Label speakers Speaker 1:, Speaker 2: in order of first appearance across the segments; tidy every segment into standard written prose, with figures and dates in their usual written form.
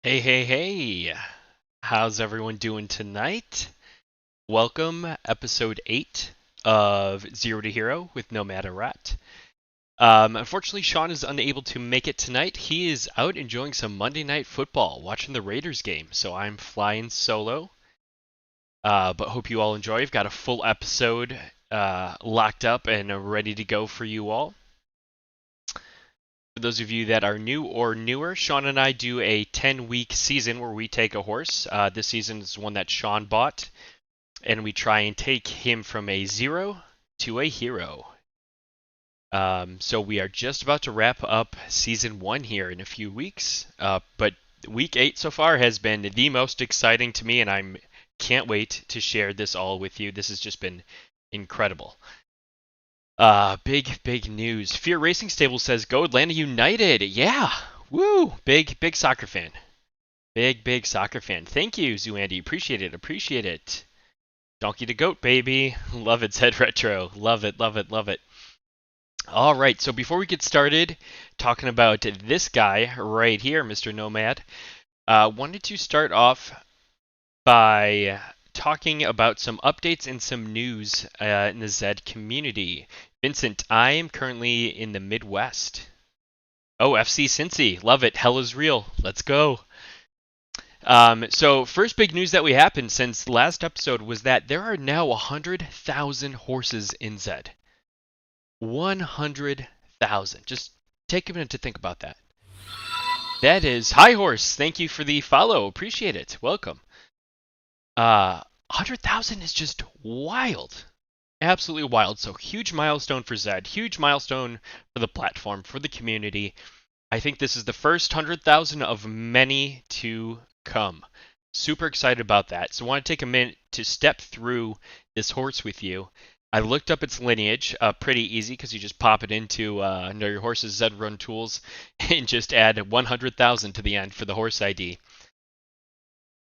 Speaker 1: Hey, hey, hey! How's everyone doing tonight? Welcome, episode 8 of Zero to Hero with Nomad Erat. Unfortunately, Sean is unable to make it tonight. He is out enjoying some Monday Night Football, watching the Raiders game, so I'm flying solo. But hope you all enjoy. We've got a full episode locked up and ready to go for you all. For those of you that are new or newer, Sean and I do a 10-week season where we take a horse. This season is one that Sean bought, and we try and take him from a zero to a hero. So we are just about to wrap up season 1 here in a few weeks. But week 8 so far has been the most exciting to me, and I can't wait to share this all with you. This has just been incredible. Big news. Fear Racing Stable says Go Atlanta United. Yeah. Woo. Big soccer fan. Big soccer fan. Thank you, Zuandy. Appreciate it. Donkey to goat, baby. Love it, Zed Retro. Love it. All right, so before we get started talking about this guy right here, Mr. Nomad, wanted to start off by talking about some updates and some news in the Zed community. Vincent, I am currently in the Midwest. Oh, FC Cincy. Love it. Hell is real. Let's go. So first big news that we happened since last episode was that there are now 100,000 horses in Zed. 100,000. Just take a minute to think about that. That is Hi Horse. Thank you for the follow. Appreciate it. Welcome. 100,000 is just wild. Absolutely wild. So huge milestone for Zed. Huge milestone for the platform, for the community. I think this is the first 100,000 of many to come. Super excited about that. So I want to take a minute to step through this horse with you. I looked up its lineage, pretty easy because you just pop it into Know Your Horse's Zed Run tools and just add 100,000 to the end for the horse ID.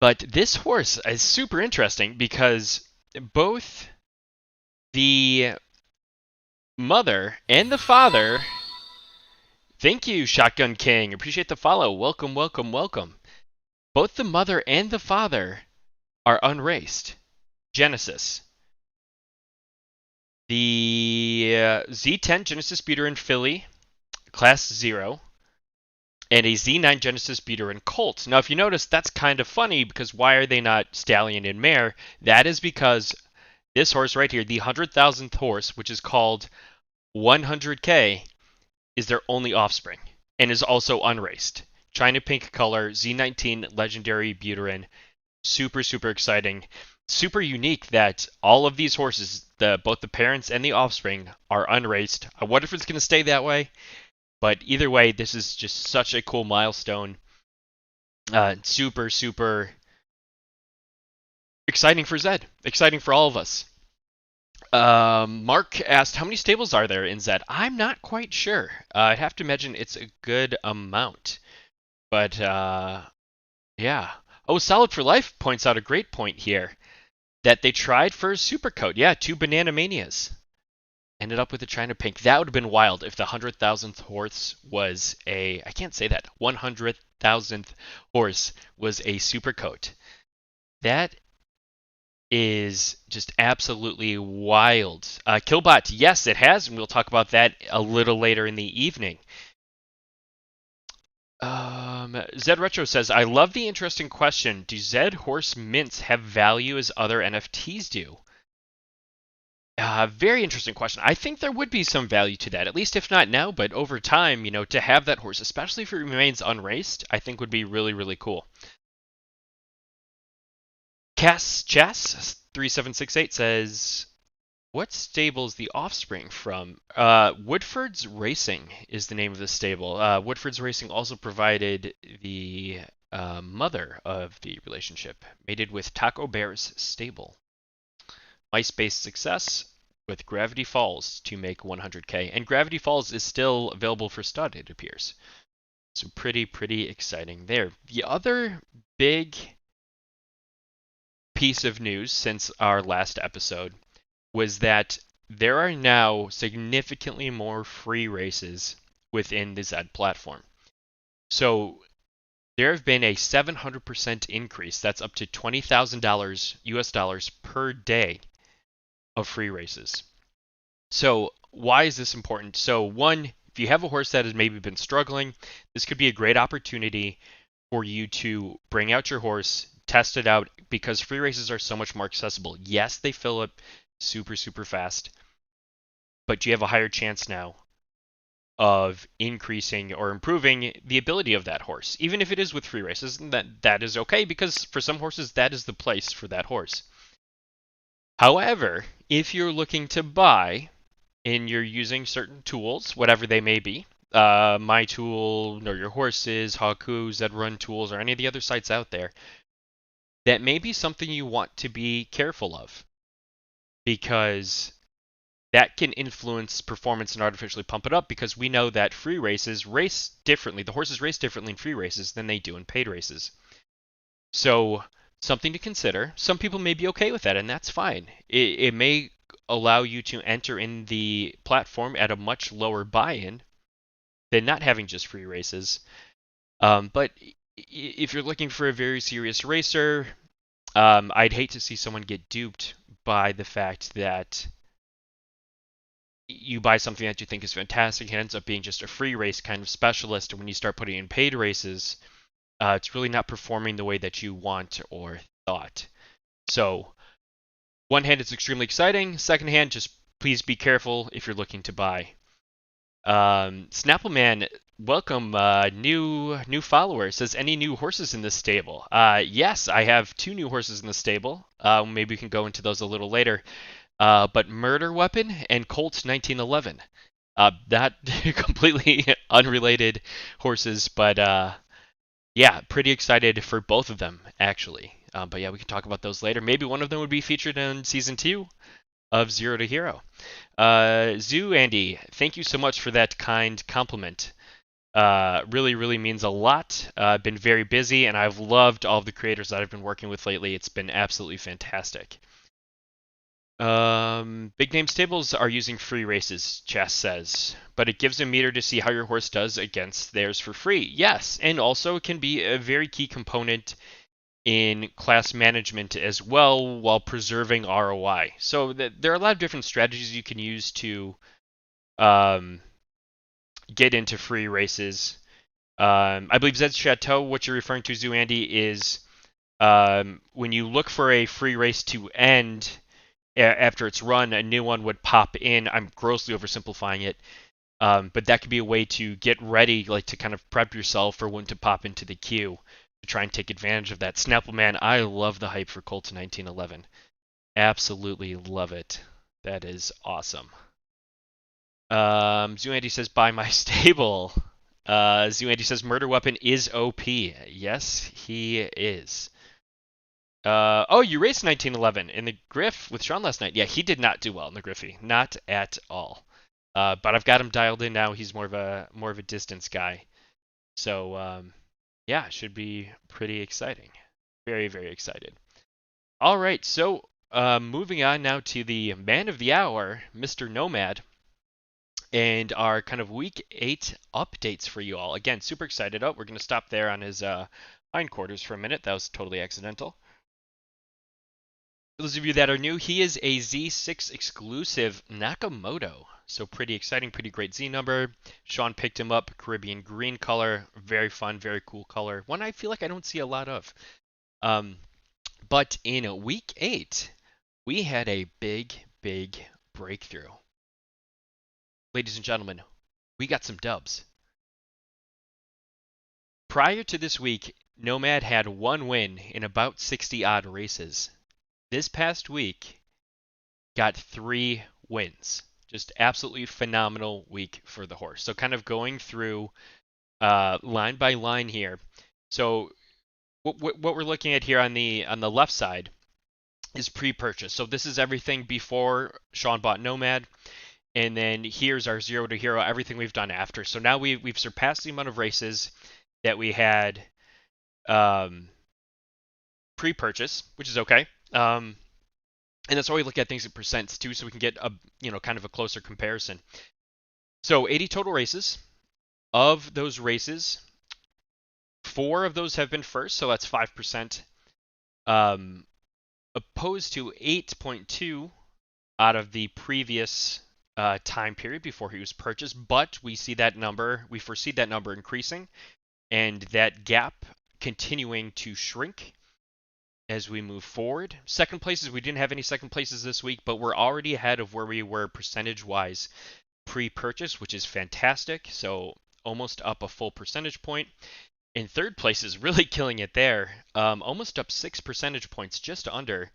Speaker 1: But this horse is super interesting because both the mother and the father. Thank you, Shotgun King. Appreciate the follow. Welcome. Both the mother and the father are unraced. Genesis. The Z10 Genesis Buterin filly, class 0, and a Z9 Genesis Buterin colt. Now, if you notice, that's kind of funny because why are they not stallion and mare? That is because this horse right here, the 100,000th horse, which is called 100K, is their only offspring and is also unraced. China pink color, Z19 legendary Buterin. Super exciting. Super unique that all of these horses, both the parents and the offspring, are unraced. I wonder if it's going to stay that way. But either way, this is just such a cool milestone. Super exciting for Zed. Exciting for all of us. Mark asked, how many stables are there in Zed? I'm not quite sure. I'd have to imagine it's a good amount. But, yeah. Oh, Solid for Life points out a great point here. That they tried for a super coat. Yeah, 2 Banana Manias. Ended up with a China Pink. That would have been wild if the 100,000th horse was a... I can't say that. 100,000th horse was a super coat. That is just absolutely wild. Killbot, yes, it has, and we'll talk about that a little later in the evening. Zed Retro says, I love the interesting question. Do Zed horse mints have value as other NFTs do? Very interesting question. I think there would be some value to that, at least if not now, but over time, to have that horse, especially if it remains unraced, I think would be really cool. Chas 3768 says, what stable is the offspring from? Woodford's Racing is the name of the stable. Woodford's Racing also provided the mother of the relationship, mated with Taco Bear's stable. Mice-based success with Gravity Falls to make 100K. And Gravity Falls is still available for stud, it appears. So pretty exciting there. The other big piece of news since our last episode was that there are now significantly more free races within the Zed platform. So there have been a 700% increase. That's up to $20,000 US dollars per day of free races. So why is this important? So one, if you have a horse that has maybe been struggling, this could be a great opportunity for you to bring out your horse, test it out, because free races are so much more accessible. Yes, they fill up super, super fast, but you have a higher chance now of increasing or improving the ability of that horse, even if it is with free races. And that is okay, because for some horses, that is the place for that horse. However, if you're looking to buy and you're using certain tools, whatever they may be, My Tool, Know Your Horses, Haku, Zed Run tools, or any of the other sites out there, that may be something you want to be careful of, because that can influence performance and artificially pump it up, because we know that free races race differently. The horses race differently in free races than they do in paid races. So something to consider. Some people may be okay with that, and that's fine. It may allow you to enter in the platform at a much lower buy-in than not having just free races. But if you're looking for a very serious racer, I'd hate to see someone get duped by the fact that you buy something that you think is fantastic and ends up being just a free race kind of specialist, and when you start putting in paid races, it's really not performing the way that you want or thought. So, one hand, it's extremely exciting. Second hand, just please be careful if you're looking to buy. Snappleman, welcome, new follower. Says, any new horses in this stable? Yes, I have 2 new horses in the stable. Maybe we can go into those a little later. But Murder Weapon and Colt 1911. That completely unrelated horses, but yeah, pretty excited for both of them, actually. But yeah, we can talk about those later. Maybe one of them would be featured in season 2 of Zero to Hero. Zoo Andy, thank you so much for that kind compliment. Really, really means a lot. I've been very busy, and I've loved all of the creators that I've been working with lately. It's been absolutely fantastic. Big name stables are using free races, Chess says, but it gives a meter to see how your horse does against theirs for free. Yes, and also it can be a very key component in class management as well, while preserving ROI. So there are a lot of different strategies you can use to get into free races. I believe Zed's Chateau, what you're referring to, Zoo Andy, is when you look for a free race to end after it's run, a new one would pop in. I'm grossly oversimplifying it, but that could be a way to get ready, like to kind of prep yourself for when to pop into the queue to try and take advantage of that. Snappleman, I love the hype for Colt 1911. Absolutely love it. That is awesome. Zuandy says, buy my stable. Zuandy says, Murder Weapon is OP. Yes, he is. Oh, you raced 1911 in the Griff with Sean last night. Yeah, he did not do well in the Griffey, not at all. But I've got him dialed in now. He's more of a distance guy, so yeah, should be pretty exciting. Very, very excited. All right, so moving on now to the man of the hour, Mr. Nomad, and our kind of week 8 updates for you all. Again, super excited. Oh, we're gonna stop there on his hindquarters for a minute. That was totally accidental. For those of you that are new, he is a Z6 exclusive Nakamoto. So pretty exciting, pretty great Z number. Sean picked him up, Caribbean green color. Very fun, very cool color. One I feel like I don't see a lot of. But in week 8, we had a big, big breakthrough. Ladies and gentlemen, we got some dubs. Prior to this week, Nomad had 1 win in about 60 odd races. This past week, got 3 wins. Just absolutely phenomenal week for the horse. So kind of going through line by line here. So what we're looking at here on the left side is pre-purchase. So this is everything before Sean bought Nomad, and then here's our Zero to Hero, everything we've done after. So now we've surpassed the amount of races that we had pre-purchase, which is okay. And that's why we look at things in percents too, so we can get a kind of a closer comparison. So 80 total races. Of those races, 4 of those have been first, so that's 5%, opposed to 8.2 out of the previous time period before he was purchased. But we foresee that number increasing, and that gap continuing to shrink as we move forward. Second places, we didn't have any second places this week, but we're already ahead of where we were percentage-wise pre-purchase, which is fantastic. So almost up a full percentage point. In third place is really killing it there, almost up 6 percentage points, just under.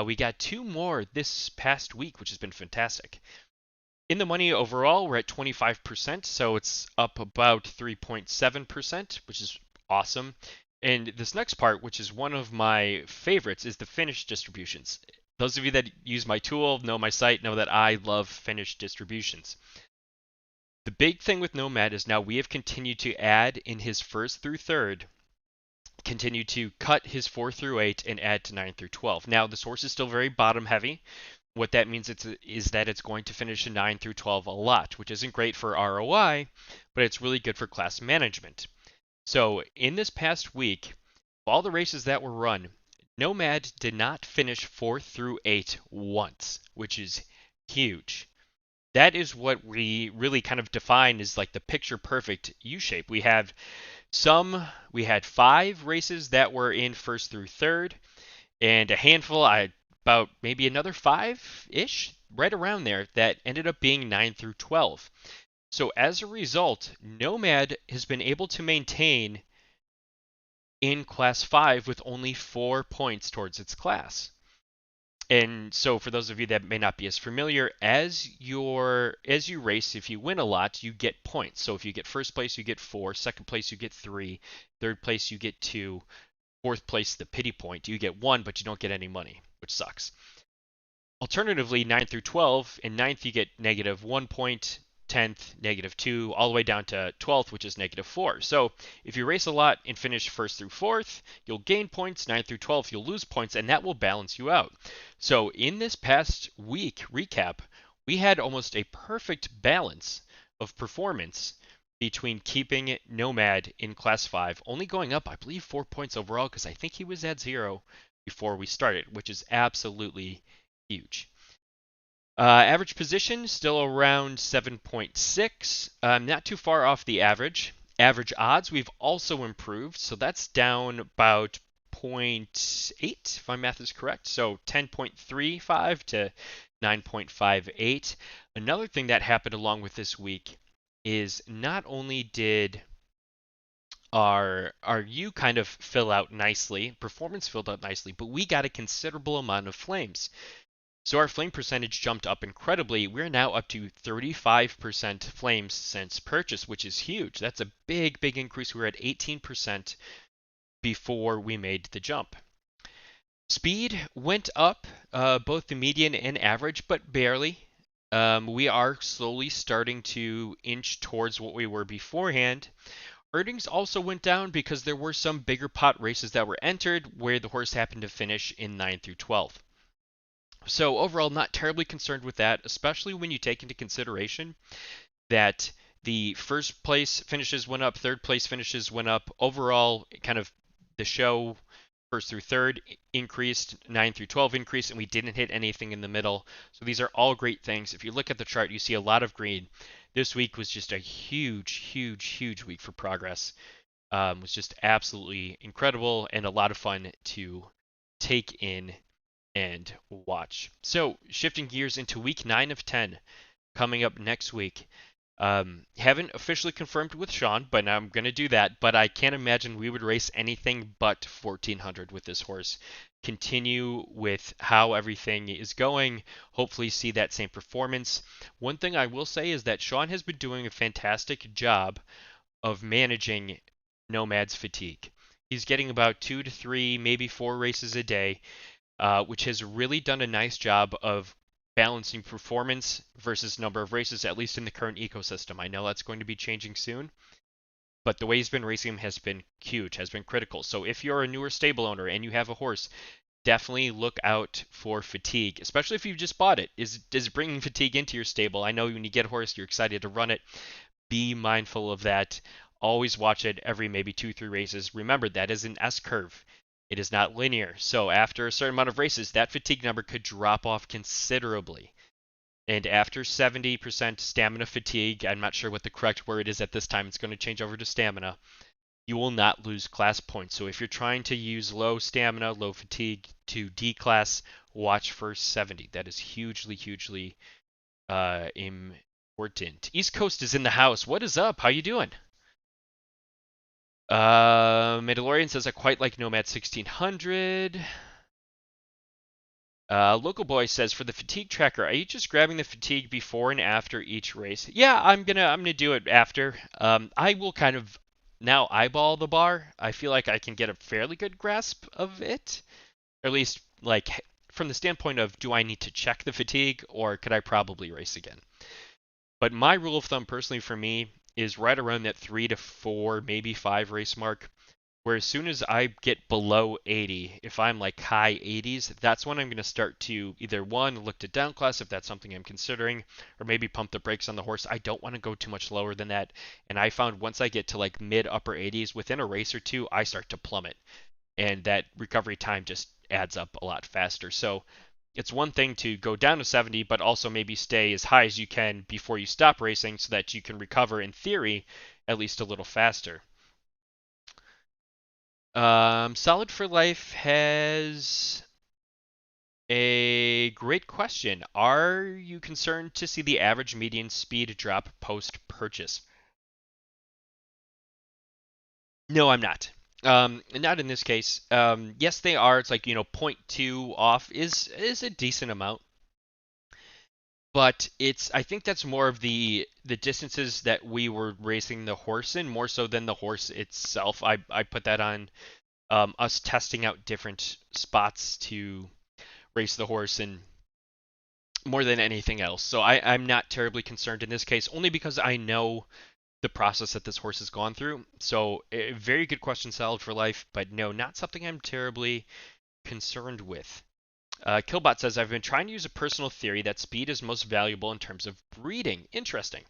Speaker 1: We got 2 more this past week, which has been fantastic. In the money overall, we're at 25%, so it's up about 3.7%, which is awesome. And this next part, which is one of my favorites, is the finished distributions. Those of you that use my tool, know my site, know that I love finished distributions. The big thing with Nomad is now we have continued to add in his first through third, continue to cut his 4 through 8 and add to 9 through 12. Now, the source is still very bottom heavy. What that means is that it's going to finish in 9 through 12 a lot, which isn't great for ROI, but it's really good for class management. So in this past week, of all the races that were run, Nomad did not finish 4 through 8 once, which is huge. That is what we really kind of define as like the picture perfect U-shape. We had 5 races that were in first through third, and a handful, about maybe another 5-ish, right around there, that ended up being 9 through 12. So as a result, Nomad has been able to maintain in class 5 with only 4 points towards its class. And so for those of you that may not be as familiar, as you race, if you win a lot, you get points. So if you get first place, you get 4, second place, you get 3, third place, you get 2, fourth place, the pity point, you get 1, but you don't get any money, which sucks. Alternatively, 9 through 12, in 9th you get negative 1 point, 10th, negative 2, all the way down to 12th, which is negative 4. So if you race a lot and finish 1st through 4th, you'll gain points, 9th through 12th, you'll lose points, and that will balance you out. So in this past week recap, we had almost a perfect balance of performance between keeping Nomad in class 5, only going up, I believe, 4 points overall, because I think he was at 0 before we started, which is absolutely huge. Average position still around 7.6, not too far off the average. Average odds we've also improved, so that's down about 0.8 if my math is correct. So 10.35 to 9.58. Another thing that happened along with this week is not only did our U kind of fill out nicely, performance filled out nicely, but we got a considerable amount of flames. So our flame percentage jumped up incredibly. We're now up to 35% flames since purchase, which is huge. That's a big, big increase. We were at 18% before we made the jump. Speed went up, both the median and average, but barely. We are slowly starting to inch towards what we were beforehand. Earnings also went down because there were some bigger pot races that were entered where the horse happened to finish in 9 through 12. So overall, not terribly concerned with that, especially when you take into consideration that the first place finishes went up, third place finishes went up. Overall, kind of the show, first through third increased, 9 through 12 increased, and we didn't hit anything in the middle. So these are all great things. If you look at the chart, you see a lot of green. This week was just a huge, huge, huge week for progress. It was just absolutely incredible and a lot of fun to take in and watch. So shifting gears into week 9 of 10 coming up next week. Haven't officially confirmed with Sean, but I'm going to do that. But I can't imagine we would race anything but 1400 with this horse. Continue with how everything is going. Hopefully see that same performance. One thing I will say is that Sean has been doing a fantastic job of managing Nomad's fatigue. He's getting about 2 to 3, maybe 4 races a day. Which has really done a nice job of balancing performance versus number of races, at least in the current ecosystem. I know that's going to be changing soon, but the way he's been racing him has been huge, has been critical. So if you're a newer stable owner and you have a horse, definitely look out for fatigue, especially if you've just bought it. Is bringing fatigue into your stable? I know when you get a horse, you're excited to run it. Be mindful of that. Always watch it every maybe 2-3 races. Remember, that is an S curve. It is not linear. So after a certain amount of races, that fatigue number could drop off considerably. And after 70% stamina fatigue, I'm not sure what the correct word is at this time. It's going to change over to stamina. You will not lose class points. So if you're trying to use low stamina, low fatigue to D-class, watch for 70. That is hugely, hugely important. East Coast is in the house. What is up? How you doing? Mandalorian says I quite like Nomad 1600. Local Boy says for the fatigue tracker, are you just grabbing the fatigue before and after each race? Yeah, I'm gonna do it after. I will kind of now eyeball the bar. I feel like I can get a fairly good grasp of it, or at least like from the standpoint of do I need to check the fatigue or could I probably race again? But my rule of thumb personally for me is right around that 3 to 4, maybe 5 race mark where as soon as I get below 80, if I'm like high 80s, that's when I'm going to start to either one, look to down class if that's something I'm considering, or maybe pump the brakes on the horse. I don't want to go too much lower than that. And I found once I get to like mid upper 80s, within a race or two, I start to plummet. And that recovery time just adds up a lot faster. So it's one thing to go down to 70, but also maybe stay as high as you can before you stop racing so that you can recover, in theory, at least a little faster. Solid for Life has a great question. Are you concerned to see the average median speed drop post purchase? No, I'm not. Not in this case. Yes, they are. It's like, zero point 0.2 off is a decent amount, but it's I think that's more of the distances that we were racing the horse in more so than the horse itself. I put that on us testing out different spots to race the horse and more than anything else. So I'm not terribly concerned in this case, only because I know the process that this horse has gone through. So a very good question, Salad for Life, but no, not something I'm terribly concerned with. Killbot says, I've been trying to use a personal theory that speed is most valuable in terms of breeding. Interesting.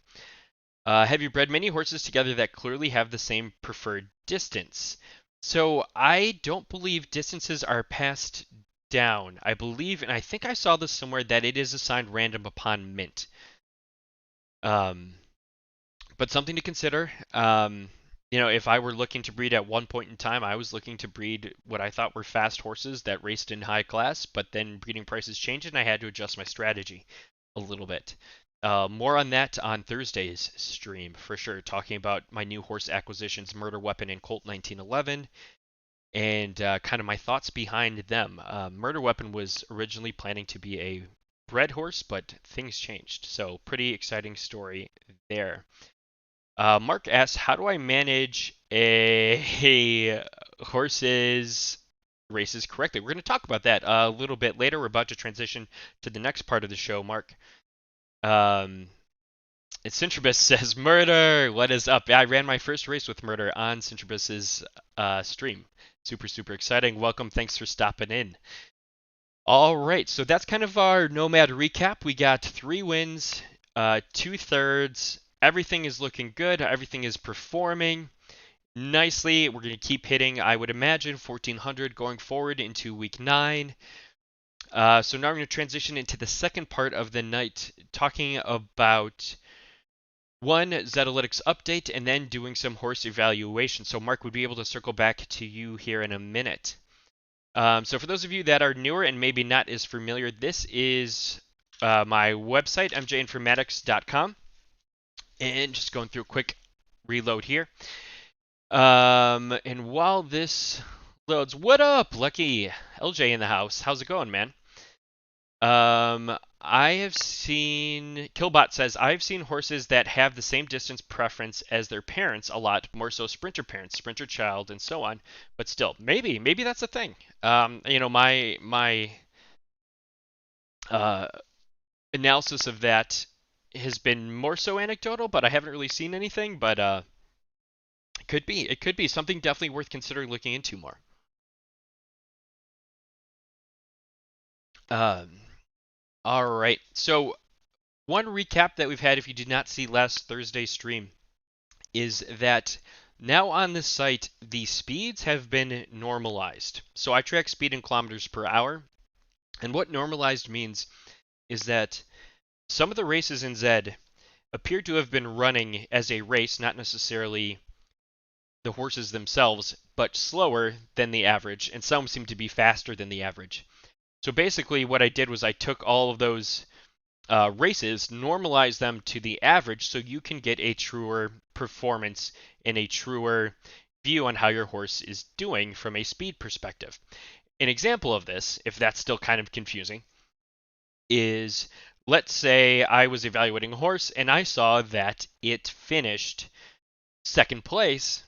Speaker 1: Have you bred many horses together that clearly have the same preferred distance? So I don't believe distances are passed down. I believe, and I think I saw this somewhere, that it is assigned random upon mint. Um, but something to consider. If I were looking to breed at one point in time, I was looking to breed what I thought were fast horses that raced in high class, but then breeding prices changed and I had to adjust my strategy a little bit. More on that on Thursday's stream for sure, talking about my new horse acquisitions, Murder Weapon and Colt 1911, and kind of my thoughts behind them. Murder Weapon was originally planning to be a bred horse, but things changed. So, pretty exciting story there. Mark asks, how do I manage a horse's races correctly? We're going to talk about that a little bit later. We're about to transition to the next part of the show, Mark. Centribus says, Murder, what is up? I ran my first race with Murder on Centribus's stream. Super, super exciting. Welcome. Thanks for stopping in. All right, so that's kind of our Nomad recap. We got 3 wins, 2/3. Everything is looking good. Everything is performing nicely. We're going to keep hitting, I would imagine, 1400 going forward into week 9. So now we're going to transition into the second part of the night, talking about one Zetalytics update and then doing some horse evaluation. So Mark would be able to circle back to you here in a minute. So for those of you that are newer and maybe not as familiar, this is my website, mjinformatics.com. And just going through a quick reload here. And while this loads, what up, Lucky? LJ in the house. How's it going, man? I have seen, Killbot says, I've seen horses that have the same distance preference as their parents a lot, more so sprinter parents, sprinter child, and so on. But still, maybe that's a thing. My analysis of that has been more so anecdotal, but I haven't really seen anything. But it could be something definitely worth considering looking into more. All right. So one recap that we've had, if you did not see last Thursday's stream, is that now on this site, the speeds have been normalized. So I track speed in kilometers per hour. And what normalized means is that some of the races in Zed appear to have been running as a race, not necessarily the horses themselves, but slower than the average, and some seem to be faster than the average. So basically, what I did was I took all of those races, normalized them to the average, so you can get a truer performance and a truer view on how your horse is doing from a speed perspective. An example of this, if that's still kind of confusing, is let's say I was evaluating a horse and I saw that it finished second place,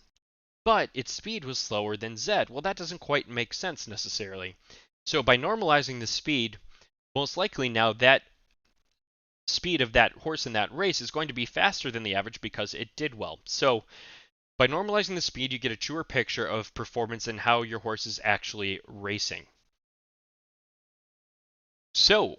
Speaker 1: but its speed was slower than Zed. Well, that doesn't quite make sense necessarily. So by normalizing the speed, most likely now that speed of that horse in that race is going to be faster than the average because it did well. So by normalizing the speed, you get a truer picture of performance and how your horse is actually racing. So,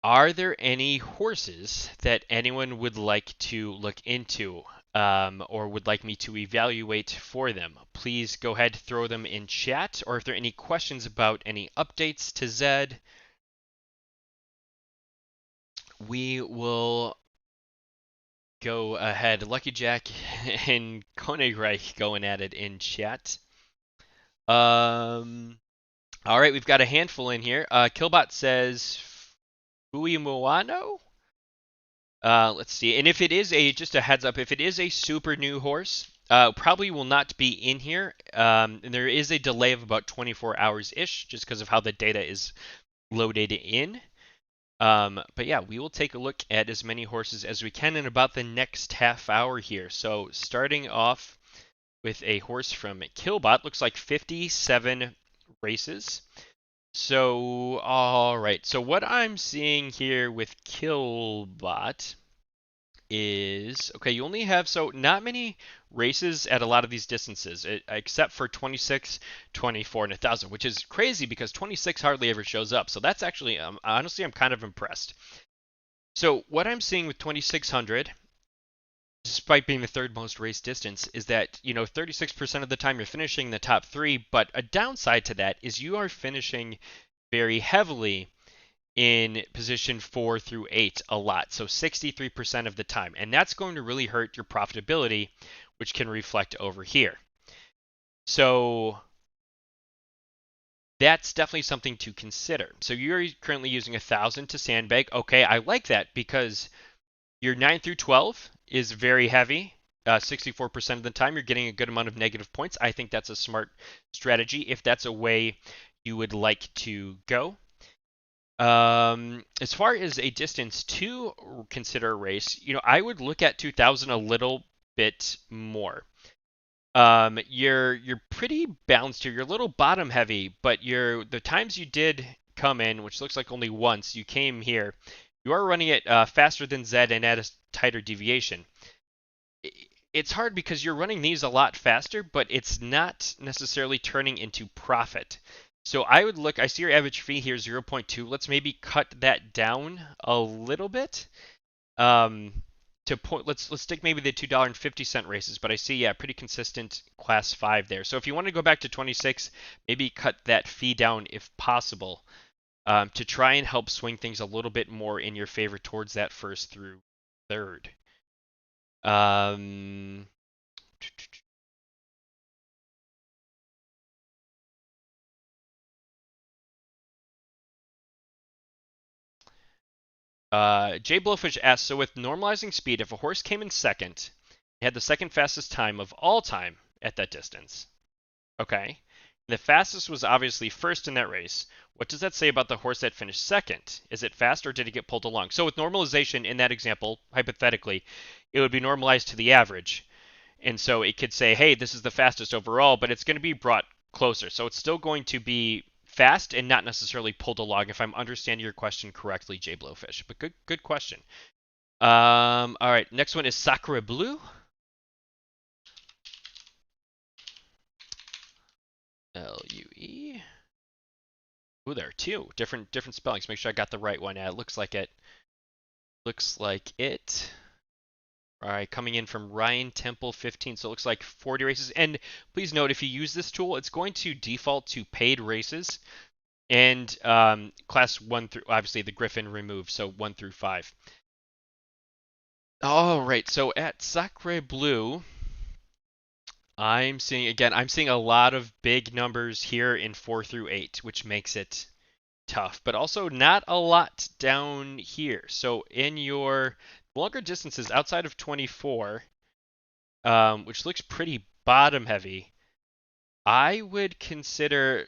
Speaker 1: are there any horses that anyone would like to look into or would like me to evaluate for them? Please go ahead, throw them in chat, or if there are any questions about any updates to Zed, we will go ahead. Lucky Jack and Königreich going at it in chat. All right, we've got a handful in here. Killbot says Fui Moano? Let's see. And if it is just a heads up, if it is a super new horse, probably will not be in here. And there is a delay of about 24 hours-ish, just because of how the data is loaded in. But yeah, we will take a look at as many horses as we can in about the next half hour here. So starting off with a horse from Killbot, looks like 57 races. So, all right. So what I'm seeing here with Killbot is, okay, you only have, so not many races at a lot of these distances, except for 26, 24, and 1,000, which is crazy because 26 hardly ever shows up. So that's actually, honestly, I'm kind of impressed. So what I'm seeing with 2,600, despite being the third most race distance, is that, 36% of the time you're finishing the top three, but a downside to that is you are finishing very heavily in position 4 through 8 a lot, so 63% of the time. And that's going to really hurt your profitability, which can reflect over here. So that's definitely something to consider. So you're currently using 1,000 to sandbag. Okay, I like that because your 9 through 12 is very heavy. 64% of the time you're getting a good amount of negative points. I think that's a smart strategy if that's a way you would like to go. As far as a distance to consider a race, I would look at 2,000 a little bit more. You're pretty balanced here. You're a little bottom heavy, but the times you did come in, which looks like only once, you came here. You are running it faster than Zed and at a tighter deviation. It's hard because you're running these a lot faster, but it's not necessarily turning into profit. So I would look, I see your average fee here, 0.2. Let's maybe cut that down a little bit. Let's stick maybe the $2.50 races, but I see, yeah, pretty consistent class 5 there. So if you want to go back to 26, maybe cut that fee down if possible, to try and help swing things a little bit more in your favor towards that first through third. Jay Blowfish asks, so with normalizing speed, if a horse came in second, it had the second fastest time of all time at that distance. Okay. The fastest was obviously first in that race. What does that say about the horse that finished second? Is it fast or did it get pulled along? So with normalization in that example, hypothetically, it would be normalized to the average. And so it could say, hey, this is the fastest overall, but it's going to be brought closer. So it's still going to be fast and not necessarily pulled along, if I'm understanding your question correctly, Jay Blowfish. But good question. All right, next one is Sacre Bleu. Lue. Ooh, there are two different spellings. Make sure I got the right one. Yeah, it looks like it. All right, coming in from Ryan Temple 15. So it looks like 40 races. And please note, if you use this tool, it's going to default to paid races and class 1 through, obviously, the Griffin removed, so 1 through 5. All right, so at Sacre Bleu, I'm seeing a lot of big numbers here in 4 through 8, which makes it tough, but also not a lot down here. So in your longer distances outside of 24, which looks pretty bottom heavy, I would consider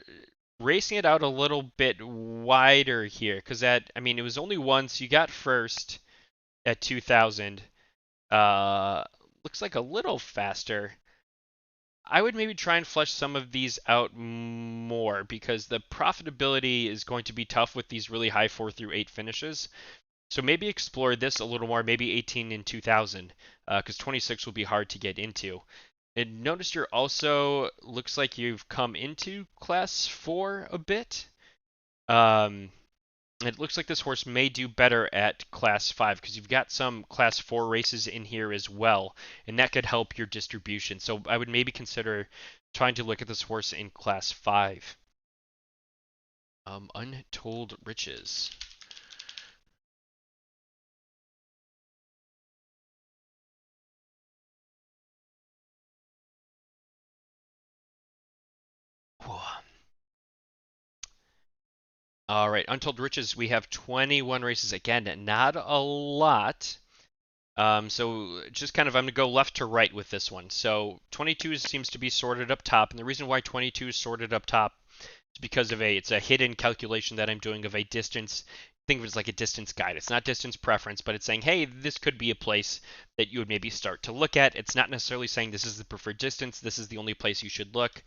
Speaker 1: racing it out a little bit wider here, because it was only once you got first at 2000. Uh, Looks like a little faster. I would maybe try and flesh some of these out more because the profitability is going to be tough with these really high 4 through 8 finishes. So maybe explore this a little more, maybe 18 in 2000, because 26 will be hard to get into. And notice you're also, looks like you've come into class 4 a bit. It looks like this horse may do better at class 5 because you've got some class 4 races in here as well, and that could help your distribution. So I would maybe consider trying to look at this horse in class 5. Untold Riches. Whoa. All right, Untold Riches, we have 21 races. Again, not a lot. So just kind of, I'm going to go left to right with this one. So 22 seems to be sorted up top, and the reason why 22 is sorted up top is because it's a hidden calculation that I'm doing of a distance. Think of it as like a distance guide. It's not distance preference, but it's saying, hey, this could be a place that you would maybe start to look at. It's not necessarily saying this is the preferred distance. This is the only place you should look.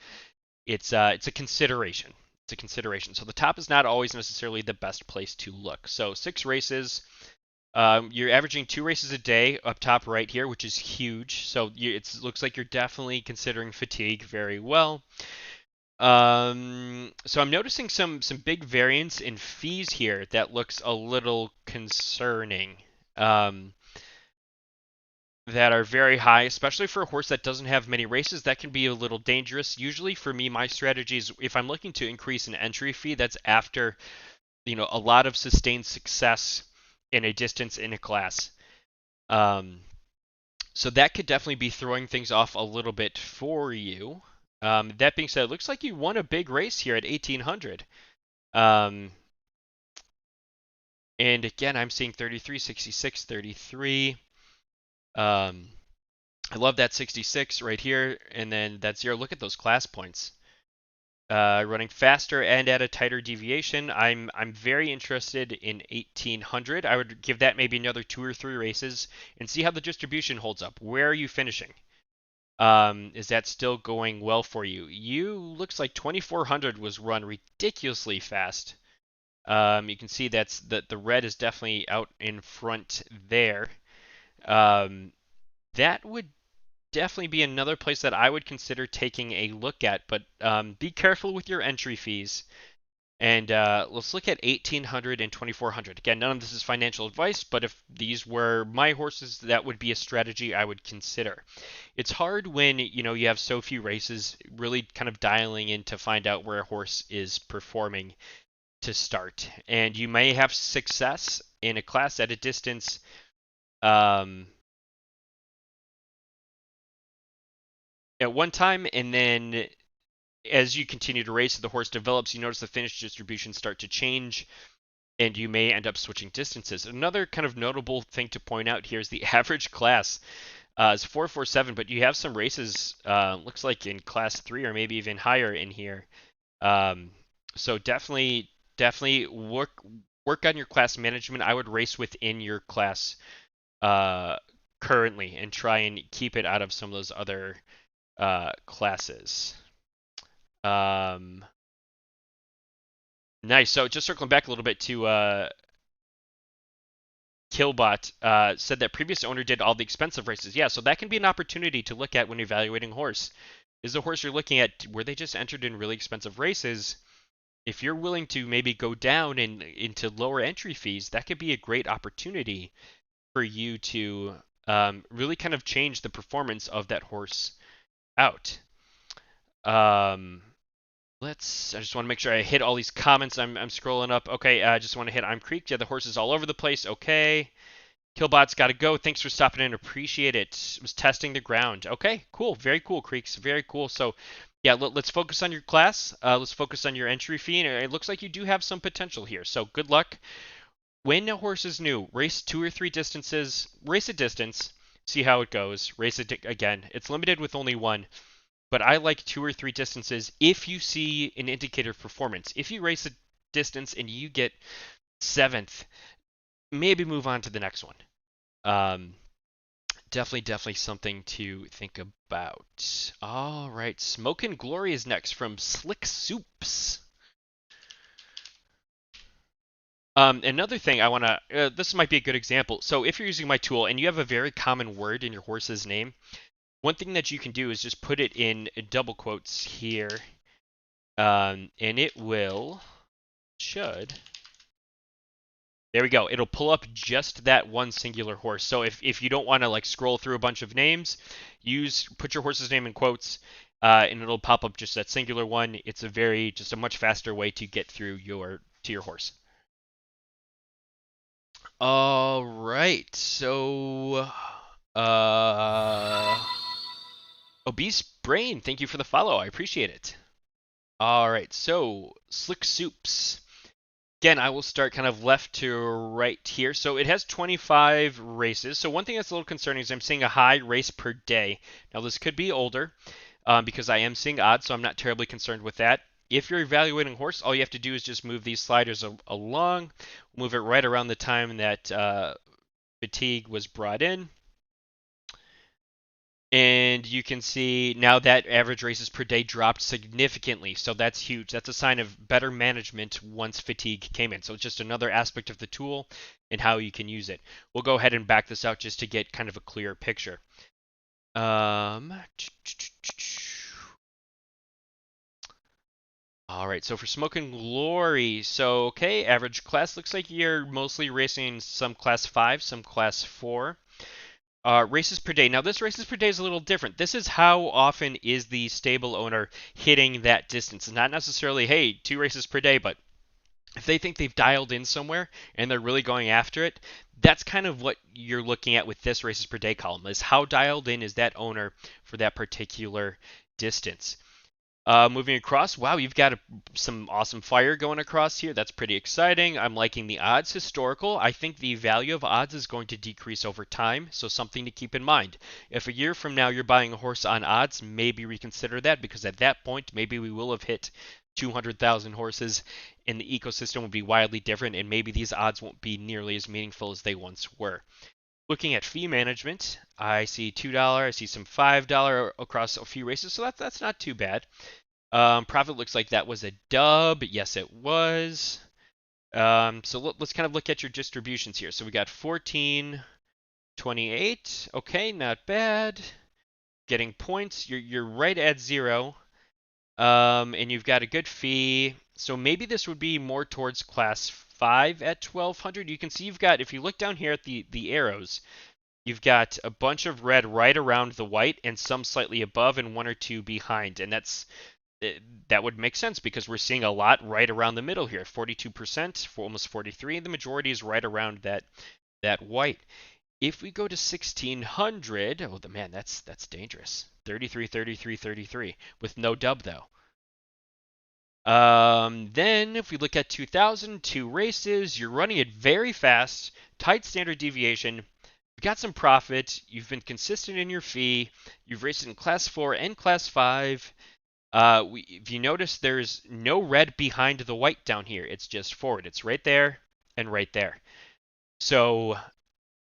Speaker 1: It's a consideration. It's a consideration. So the top is not always necessarily the best place to look. So 6 races. You're averaging 2 races a day up top right here, which is huge. So it looks like you're definitely considering fatigue very well. So I'm noticing some big variance in fees here that looks a little concerning. That are very high, especially for a horse that doesn't have many races. That can be a little dangerous. Usually, for me, my strategy is if I'm looking to increase an entry fee, that's after a lot of sustained success in a distance in a class. So that could definitely be throwing things off a little bit for you. That being said, it looks like you won a big race here at 1800. And again, I'm seeing 33, 66, 33. I love that 66 right here, and then that 0. Look at those class points. Running faster and at a tighter deviation. I'm very interested in 1800. I would give that maybe another 2 or 3 races and see how the distribution holds up. Where are you finishing? Is that still going well for you? Looks like 2400 was run ridiculously fast. You can see that the red is definitely out in front there. That would definitely be another place that I would consider taking a look at, but be careful with your entry fees. And let's look at 1800 and 2400. Again, none of this is financial advice, but if these were my horses, that would be a strategy I would consider. It's hard when you have so few races, really kind of dialing in to find out where a horse is performing to start. And you may have success in a class at a distance. At one time, and then as you continue to race, the horse develops, you notice the finish distribution start to change, and you may end up switching distances. Another kind of notable thing to point out here is the average class is 447, but you have some races, looks like in class 3 or maybe even higher in here. So definitely work on your class management. I would race within your class currently and try and keep it out of some of those other classes. Nice. So just circling back a little bit to Killbot, said that previous owner did all the expensive races. Yeah, so that can be an opportunity to look at when evaluating a horse. Is the horse you're looking at, were they just entered in really expensive races? If you're willing to maybe go down into lower entry fees, that could be a great opportunity for you to really kind of change the performance of that horse out. Um, I just want to make sure I hit all these comments. I'm scrolling up. Okay, I just want to hit I'm Creek. Yeah, the horse is all over the place. Okay. Killbot's got to go. Thanks for stopping in. Appreciate it. Was testing the ground. Okay, cool. Very cool, Creeks. Very cool. So, yeah, let's focus on your class. Let's focus on your entry fee. And it looks like you do have some potential here. So, good luck. When a horse is new, race 2 or 3 distances. Race a distance. See how it goes. Race it again. It's limited with only one. But I like 2 or 3 distances if you see an indicator of performance. If you race a distance and you get 7th, maybe move on to the next one. Um, definitely something to think about. All right, Smoke and Glory is next from Slick Soups. Another thing I want to, this might be a good example. So if you're using my tool and you have a very common word in your horse's name, one thing that you can do is just put it in double quotes here, and it should. There we go. It'll pull up just that one singular horse. So if you don't want to like scroll through a bunch of names, put your horse's name in quotes, and it'll pop up just that singular one. It's just a much faster way to get through to your horse. All right. So, Obese Brain, thank you for the follow. I appreciate it. All right. So, Slick Soups. Again, I will start kind of left to right here. So it has 25 races. So one thing that's a little concerning is I'm seeing a high race per day. Now this could be older because I am seeing odds, so I'm not terribly concerned with that. If you're evaluating a horse, all you have to do is just move these sliders along, move it right around the time that fatigue was brought in. And you can see now that average races per day dropped significantly. So that's huge. That's a sign of better management once fatigue came in. So it's just another aspect of the tool and how you can use it. We'll go ahead and back this out just to get kind of a clearer picture. All right, so for Smoke and Glory, so okay, average class looks like you're mostly racing some class 5, some class 4. Races per day. Now, this races per day is a little different. This is how often is the stable owner hitting that distance. It's not necessarily, hey, 2 races per day, but if they think they've dialed in somewhere and they're really going after it, that's kind of what you're looking at with this races per day column, is how dialed in is that owner for that particular distance. Moving across, wow, you've got some awesome fire going across here. That's pretty exciting. I'm liking the odds historical. I think the value of odds is going to decrease over time, so something to keep in mind. If a year from now you're buying a horse on odds, maybe reconsider that, because at that point, maybe we will have hit 200,000 horses and the ecosystem will be wildly different, and maybe these odds won't be nearly as meaningful as they once were. Looking at fee management, I see $2, I see some $5 across a few races, so that's not too bad. Profit looks like that was a dub. Yes, it was. So let's kind of look at your distributions here. So we got 14, 28. Okay, not bad. Getting points. You're right at 0. And you've got a good fee. So maybe this would be more towards class 5 at 1200. You can see you've got, if you look down here at the arrows, you've got a bunch of red right around the white and some slightly above and 1 or 2 behind. And that would make sense because we're seeing a lot right around the middle here, 42%, for almost 43. The majority is right around that white. If we go to 1600, oh man, that's dangerous. 33, 33, 33 with no dub though. Then if we look at 2000, 2 races, you're running it very fast, tight standard deviation. You've got some profit. You've been consistent in your fee. You've raced in class 4 and class 5. If you notice, there's no red behind the white down here. It's just forward. It's right there and right there. So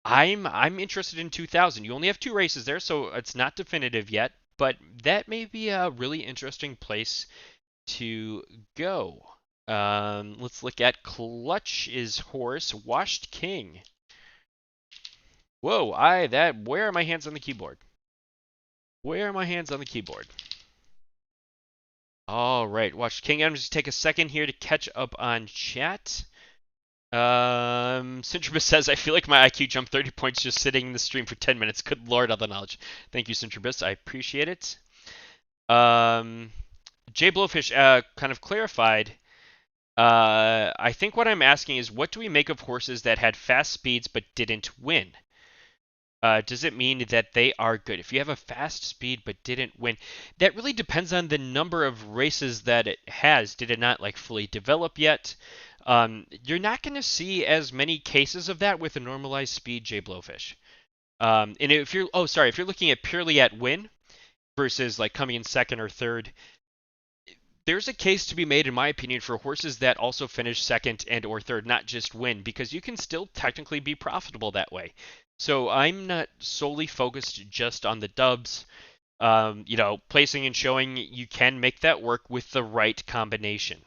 Speaker 1: I'm interested in 2000. You only have 2 races there, so it's not definitive yet, but that may be a really interesting place to go. Let's look at Clutch is horse, Washed King. Whoa, where are my hands on the keyboard? Where are my hands on the keyboard? All right, Washed King. I'm just take a second here to catch up on chat. Centribus says, I feel like my IQ jumped 30 points just sitting in the stream for 10 minutes. Good lord, all the knowledge. Thank you, Centribus. I appreciate it. Jay Blowfish kind of clarified. I think what I'm asking is, what do we make of horses that had fast speeds but didn't win? Does it mean that they are good? If you have a fast speed but didn't win, that really depends on the number of races that it has. Did it not like fully develop yet? You're not going to see as many cases of that with a normalized speed J Blowfish. And if you're, oh sorry, if you're looking at purely at win versus like coming in second or third, there's a case to be made, in my opinion, for horses that also finish second and or third, not just win, because you can still technically be profitable that way. So I'm not solely focused just on the dubs. Placing and showing, you can make that work with the right combination.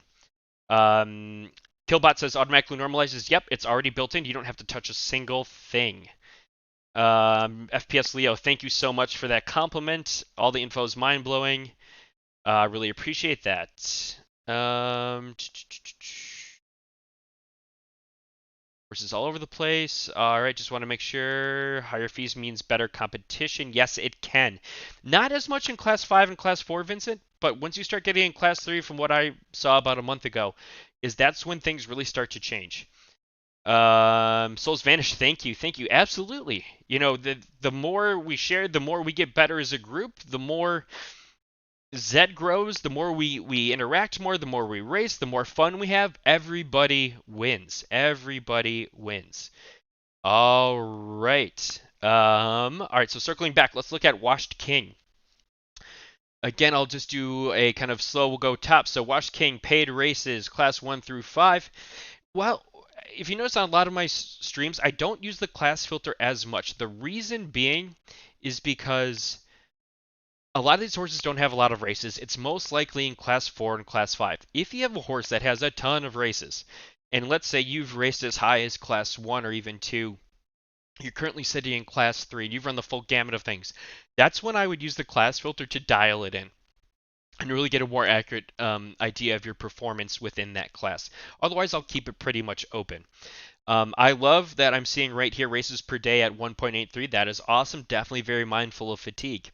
Speaker 1: Killbot says automatically normalizes. Yep, it's already built in. You don't have to touch a single thing. FPS Leo, thank you so much for that compliment. All the info is mind-blowing. Really appreciate that. Horses all over the place. All right, just want to make sure higher fees means better competition. Yes, it can. Not as much in Class 5 and Class 4, Vincent, but once you start getting in Class 3, from what I saw about a month ago, that's when things really start to change. Souls Vanish, thank you. Absolutely. The more we share, the more we get better as a group, the more Zed grows, the more we interact more, the more we race, the more fun we have. Everybody wins. Everybody wins. All right. All right, so circling back, let's look at Washed King. Again, I'll just do a kind of slow, we'll go top. So Washed King, paid races, class 1 through 5. Well, if you notice on a lot of my streams, I don't use the class filter as much. The reason being is because a lot of these horses don't have a lot of races. It's most likely in class 4 and class 5. If you have a horse that has a ton of races, and let's say you've raced as high as class 1 or even 2, you're currently sitting in class 3, and you've run the full gamut of things, that's when I would use the class filter to dial it in and really get a more accurate idea of your performance within that class. Otherwise, I'll keep it pretty much open. I love that I'm seeing right here races per day at 1.83. That is awesome. Definitely very mindful of fatigue.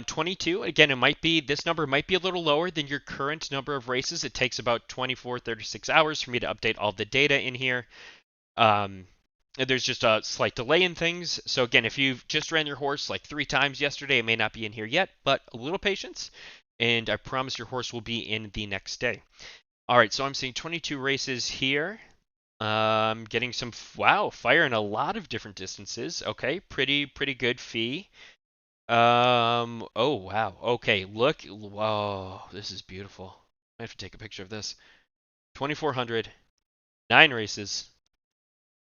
Speaker 1: 22, again, this number might be a little lower than your current number of races. It takes about 24, 36 hours for me to update all the data in here. There's just a slight delay in things. So again, if you've just ran your horse like 3 times yesterday, it may not be in here yet, but a little patience, and I promise your horse will be in the next day. All right, so I'm seeing 22 races here. Getting some, wow, fire in a lot of different distances. Okay, pretty good fee. Oh wow. Okay, look. Whoa, this is beautiful. I have to take a picture of this. 2,400, 9 races,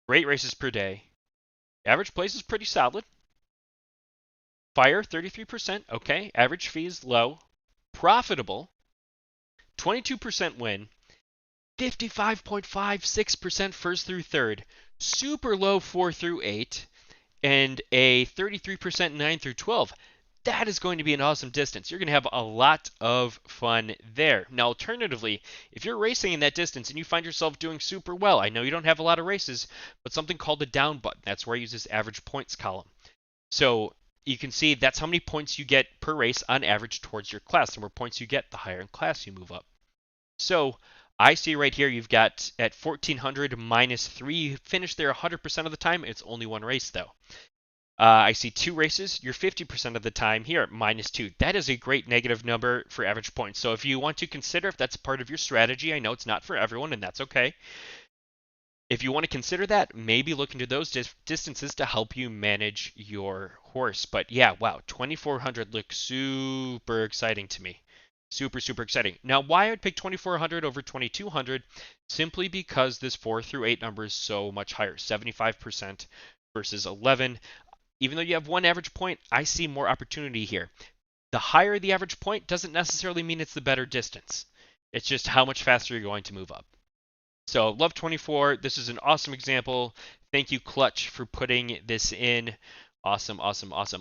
Speaker 1: great races per day. Average place is pretty solid. Fire 33%. Okay, average fee is low. Profitable. 22% win. 55.56% first through third. Super low 4 through 8. And a 33% 9 through 12. That is going to be an awesome distance. You're going to have a lot of fun there. Now, alternatively, if you're racing in that distance and you find yourself doing super well, I know you don't have a lot of races, but something called a down button. That's where I use this average points column. So you can see that's how many points you get per race on average towards your class. The more points you get, the higher in class you move up. So I see right here you've got at 1,400 minus 3. You finish there 100% of the time. It's only one race, though. I see 2 races. You're 50% of the time here at minus 2. That is a great negative number for average points. So if you want to consider if that's part of your strategy, I know it's not for everyone, and that's okay. If you want to consider that, maybe look into those distances to help you manage your horse. But yeah, wow, 2,400 looks super exciting to me. Super exciting. Now, why I would pick 2,400 over 2,200? Simply because this 4 through 8 number is so much higher, 75% versus 11. Even though you have one average point, I see more opportunity here. The higher the average point doesn't necessarily mean it's the better distance. It's just how much faster you're going to move up. So, love 24. This is an awesome example. Thank you, Clutch, for putting this in. Awesome.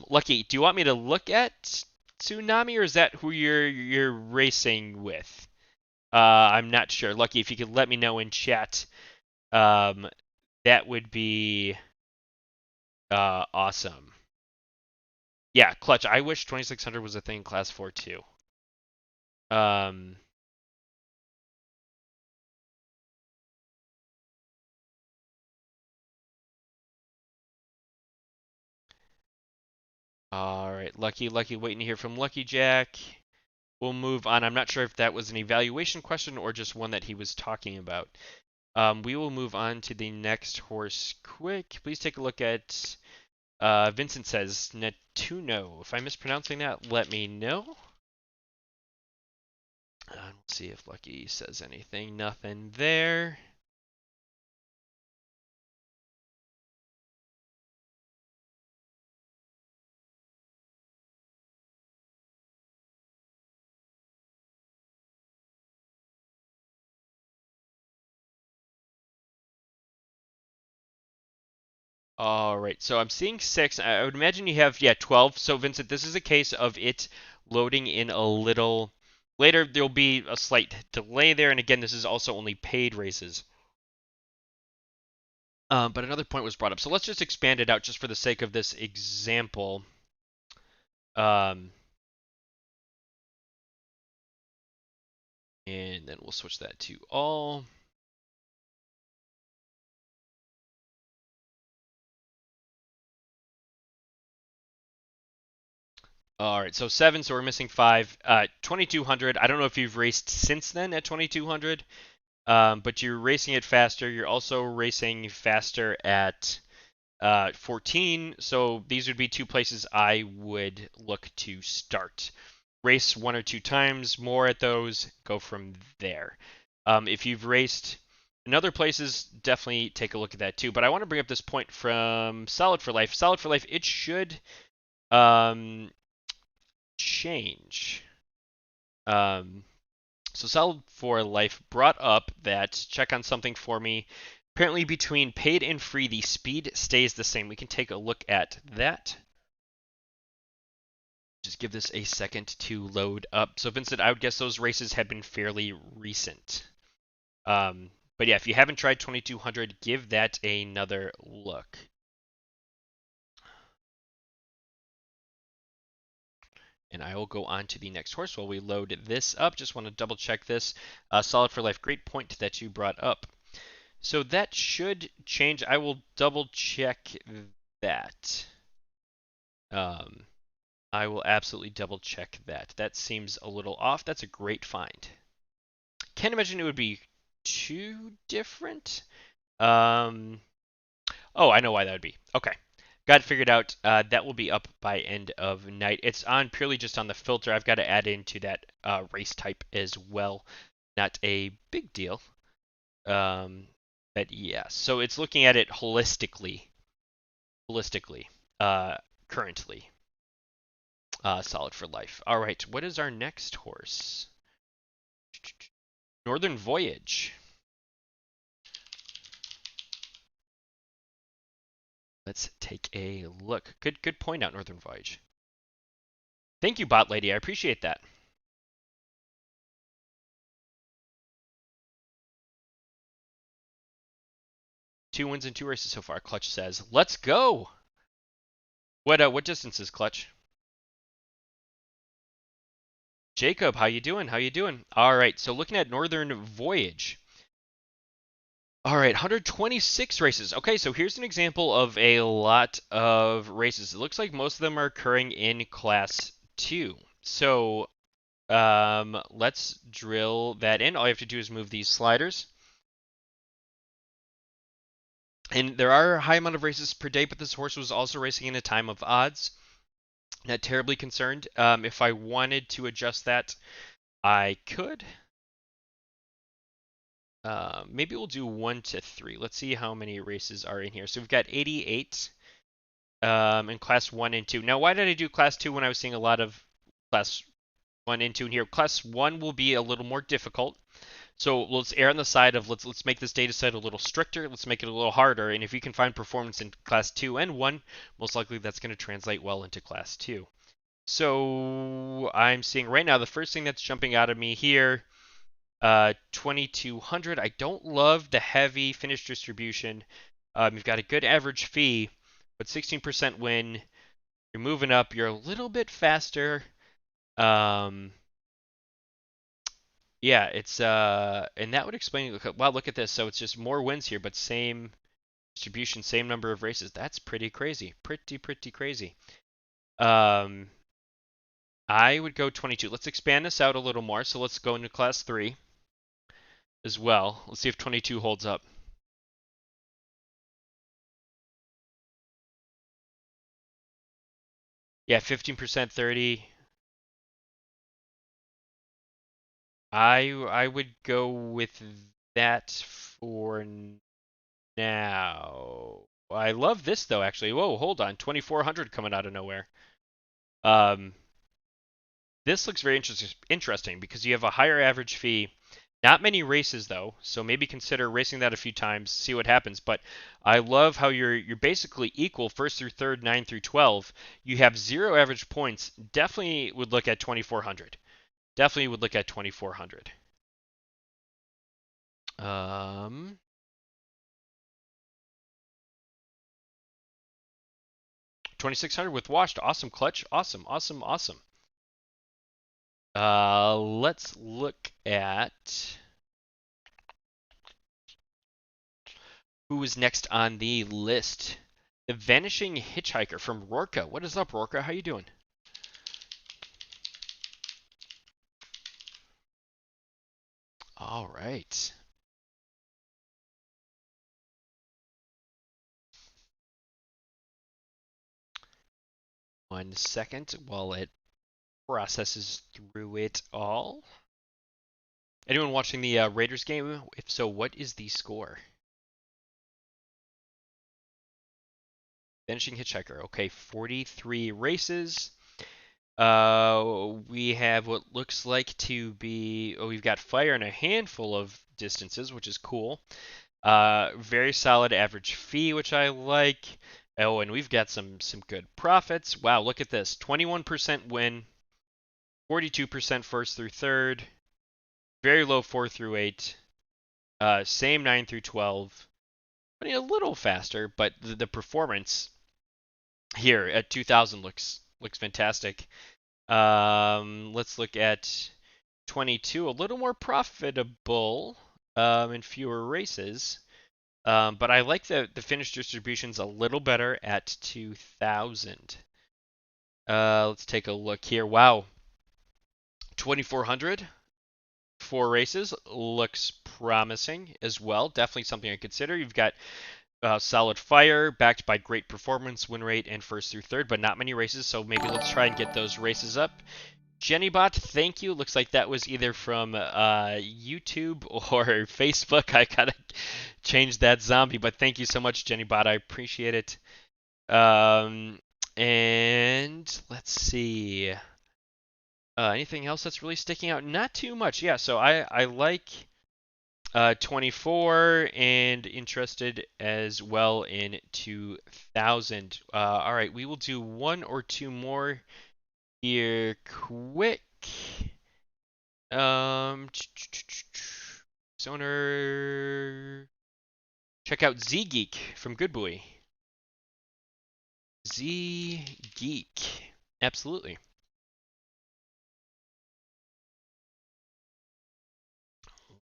Speaker 1: Lucky, do you want me to look at Tsunami, or is that who you're racing with? I'm not sure. Lucky, if you could let me know in chat. Um, that would be awesome. Yeah, clutch. I wish 2600 was a thing in class 4 too. Um, all right, Lucky, waiting to hear from Lucky Jack. We'll move on. I'm not sure if that was an evaluation question or just one that he was talking about. We will move on to the next horse quick. Please take a look at Vincent says Netuno. If I'm mispronouncing that, let me know. Let's see if Lucky says anything. Nothing there. All right, so I'm seeing 6. I would imagine you have, yeah, 12. So, Vincent, this is a case of it loading in a little later. There'll be a slight delay there. And again, this is also only paid races. But another point was brought up. So let's just expand it out just for the sake of this example. Um, and then we'll switch that to all. All right, so 7, so we're missing 5. 2200, I don't know if you've raced since then at 2200, but you're racing it faster. You're also racing faster at 14, so these would be 2 places I would look to start. Race 1 or 2 times more at those, go from there. If you've raced in other places, definitely take a look at that too. But I want to bring up this point from Solid for Life. Solid for Life, it should change. So Solid for Life brought up that check on something for me. Apparently between paid and free, the speed stays the same. We can take a look at that. Just give this a second to load up. So Vincent, I would guess those races have been fairly recent. But yeah, if you haven't tried 2200, give that another look. And I will go on to the next horse while we load this up. Just want to double check this. Solid for Life, great point that you brought up. So that should change. I will double check that. I will absolutely double check that. That seems a little off. That's a great find. Can't imagine it would be too different. Oh, I know why that would be. Okay. Got it figured out. That will be up by end of night. It's on purely just on the filter. I've got to add into that race type as well. Not a big deal. But yeah, so it's looking at it holistically. Currently. Solid for Life. All right, what is our next horse? Northern Voyage. Let's take a look. Good point out, Northern Voyage. Thank you, bot lady. I appreciate that. Two wins in 2 races so far. Clutch says, "Let's go." What distance is Clutch? Jacob, how you doing? How you doing? All right. So looking at Northern Voyage. All right, 126 races. Okay, so here's an example of a lot of races. It looks like most of them are occurring in Class 2. So let's drill that in. All you have to do is move these sliders. And there are a high amount of races per day, but this horse was also racing in a time of odds. Not terribly concerned. If I wanted to adjust that, I could. Maybe we'll do 1 to 3. Let's see how many races are in here. So we've got 88 in Class 1 and 2. Now, why did I do Class 2 when I was seeing a lot of Class 1 and 2 in here? Class 1 will be a little more difficult. So let's err on the side of let's make this data set a little stricter. Let's make it a little harder. And if you can find performance in Class 2 and 1, most likely that's going to translate well into Class 2. So I'm seeing right now the first thing that's jumping out of me here 2,200. I don't love the heavy finish distribution. You've got a good average fee, but 16% win. You're moving up. You're a little bit faster. Um, yeah, it's and that would explain. Wow, look at this. So it's just more wins here, but same distribution, same number of races. That's pretty crazy. Pretty crazy. Um, I would go 22. Let's expand this out a little more. So let's go into class 3 as well. Let's see if 22 holds up. Yeah, 15%, 30. I would go with that for now. I love this though, actually. Whoa, hold on. 2,400 coming out of nowhere. Um, this looks very interesting because you have a higher average fee. Not many races though, so maybe consider racing that a few times, see what happens. But I love how you're basically equal first through third, 9 through 12. You have 0 average points. Definitely would look at 2,400. Definitely would look at 2,400. 2,600 with washed. Awesome clutch. Awesome. Let's look at who is next on the list. The Vanishing Hitchhiker from Rorca. What is up, Rorca? How you doing? All right. One second while it processes through it all. Anyone watching the Raiders game? If so, what is the score? Vanishing Hitchhiker. Okay, 43 races. We have what looks like to be. Oh, we've got fire in a handful of distances, which is cool. Very solid average fee, which I like. Oh, and we've got some good profits. Wow, look at this. 21% win, 42% first through third, very low 4 through 8, same 9 through 12. I mean, a little faster, but the performance here at 2,000 looks fantastic. Let's look at 22, a little more profitable in fewer races. But I like the finish distributions a little better at 2,000. Let's take a look here. Wow, 2,400, 4 races looks promising as well. Definitely something I consider. You've got solid fire backed by great performance, win rate, and first through third, but not many races. So maybe let's try and get those races up. JennyBot, thank you. Looks like that was either from YouTube or Facebook. I gotta change that zombie, but thank you so much, JennyBot. I appreciate it. And let's see. Anything else that's really sticking out? Not too much. Yeah, so I like 24 and interested as well in 2,000. All right, we will do 1 or 2 more here quick. Zoner. Check out Z Geek from Good Boy. Z Geek. Absolutely.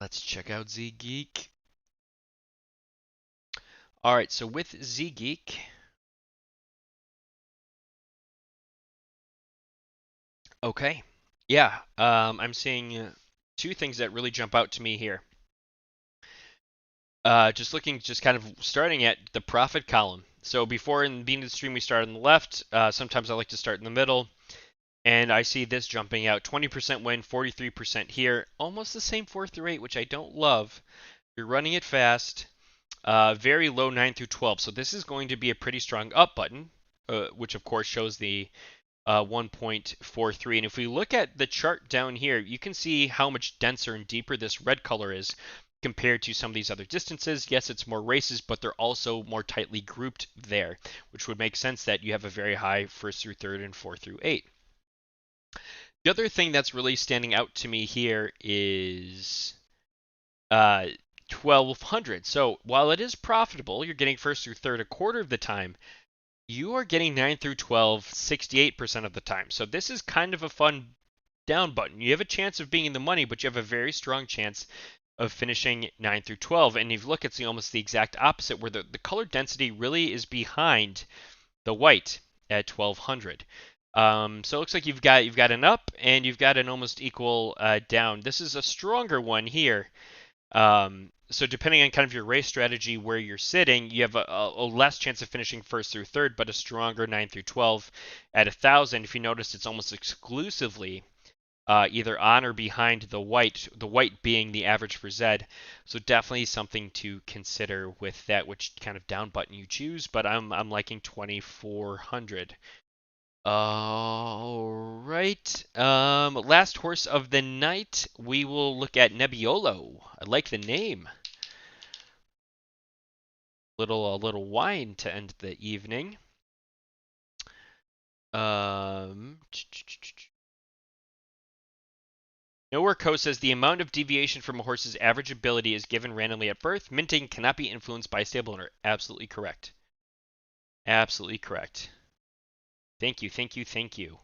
Speaker 1: Let's check out Z Geek. All right, so with Z Geek, okay. Yeah, I'm seeing 2 things that really jump out to me here. Just kind of starting at the profit column. So before in being the stream, we started on the left. Sometimes I like to start in the middle. And I see this jumping out. 20% win, 43% here. Almost the same 4 through 8, which I don't love. You're running it fast. Very low 9 through 12. So this is going to be a pretty strong up button, which of course shows the 1.43. And if we look at the chart down here, you can see how much denser and deeper this red color is compared to some of these other distances. Yes, it's more races, but they're also more tightly grouped there, which would make sense that you have a very high first through third and 4 through 8. The other thing that's really standing out to me here is uh, 1200. So while it is profitable, you're getting first through third a quarter of the time. You are getting 9 through 12 68% of the time. So this is kind of a fun down button. You have a chance of being in the money, but you have a very strong chance of finishing 9 through 12. And if you look, it's almost the exact opposite, where the color density really is behind the white at 1200. So it looks like you've got an up and you've got an almost equal down. This is a stronger one here. So depending on kind of your race strategy where you're sitting, you have a less chance of finishing first through third, but a stronger 9 through 12 at 1,000. If you notice, it's almost exclusively either on or behind the white being the average for Zed. So definitely something to consider with that, which kind of down button you choose. But I'm liking 2,400. All right. Last horse of the night, we will look at Nebbiolo. I like the name. A little wine to end the evening. Nowhere Co says the amount of deviation from a horse's average ability is given randomly at birth. Minting cannot be influenced by a stable owner. Absolutely correct. Absolutely correct. Thank you, thank you, thank you.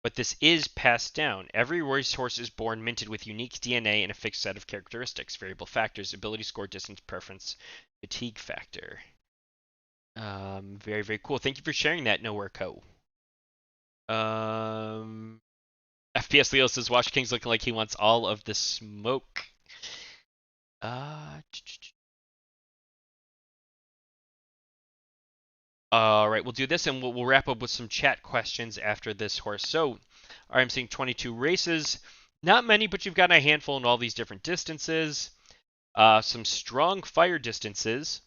Speaker 1: But this is passed down. Every racehorse is born minted with unique DNA and a fixed set of characteristics, variable factors, ability score, distance preference, fatigue factor. Very, very cool. Thank you for sharing that, Nowhere Co. FPS Leo says Wash King's looking like he wants all of the smoke. Uh, all right, we'll do this and we'll wrap up with some chat questions after this horse. So, all right, I'm seeing 22 races. Not many, but you've got a handful in all these different distances. Some strong fire distances.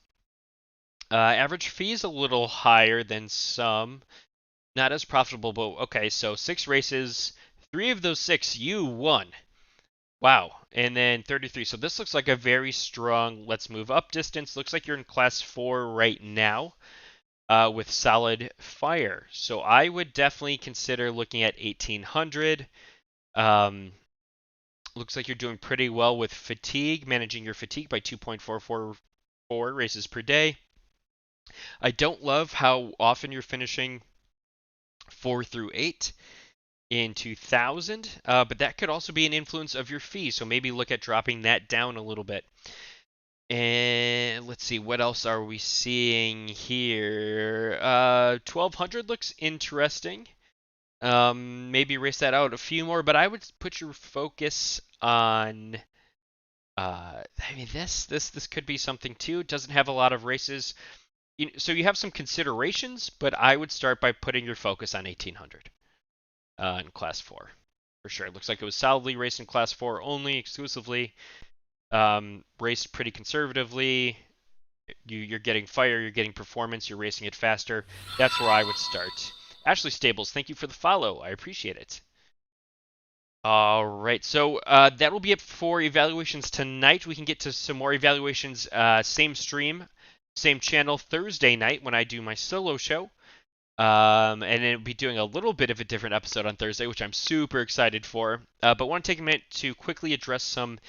Speaker 1: Average fee is a little higher than some. Not as profitable, but okay, so 6 races. 3 of those 6 you won. Wow. And then 33. So this looks like a very strong let's move up distance. Looks like you're in class 4 right now with solid fire. So I would definitely consider looking at 1800. Looks like you're doing pretty well with fatigue, managing your fatigue by 2.444 races per day. I don't love how often you're finishing 4 through 8 in 2000, but that could also be an influence of your fee. So maybe look at dropping that down a little bit. And let's see, what else are we seeing here? 1200 looks interesting. Maybe erase that out a few more, but I would put your focus on. I mean, this could be something too. It doesn't have a lot of races, so you have some considerations, but I would start by putting your focus on 1800 in Class 4 for sure. It looks like it was solidly raced in Class 4 only, exclusively. Raced pretty conservatively. You're getting fire, you're getting performance, you're racing it faster. That's where I would start. Ashley Stables, thank you for the follow. I appreciate it. All right, so that will be it for evaluations tonight. We can get to some more evaluations, same stream, same channel Thursday night when I do my solo show. And it'll be doing a little bit of a different episode on Thursday, which I'm super excited for. But want to take a minute to quickly address some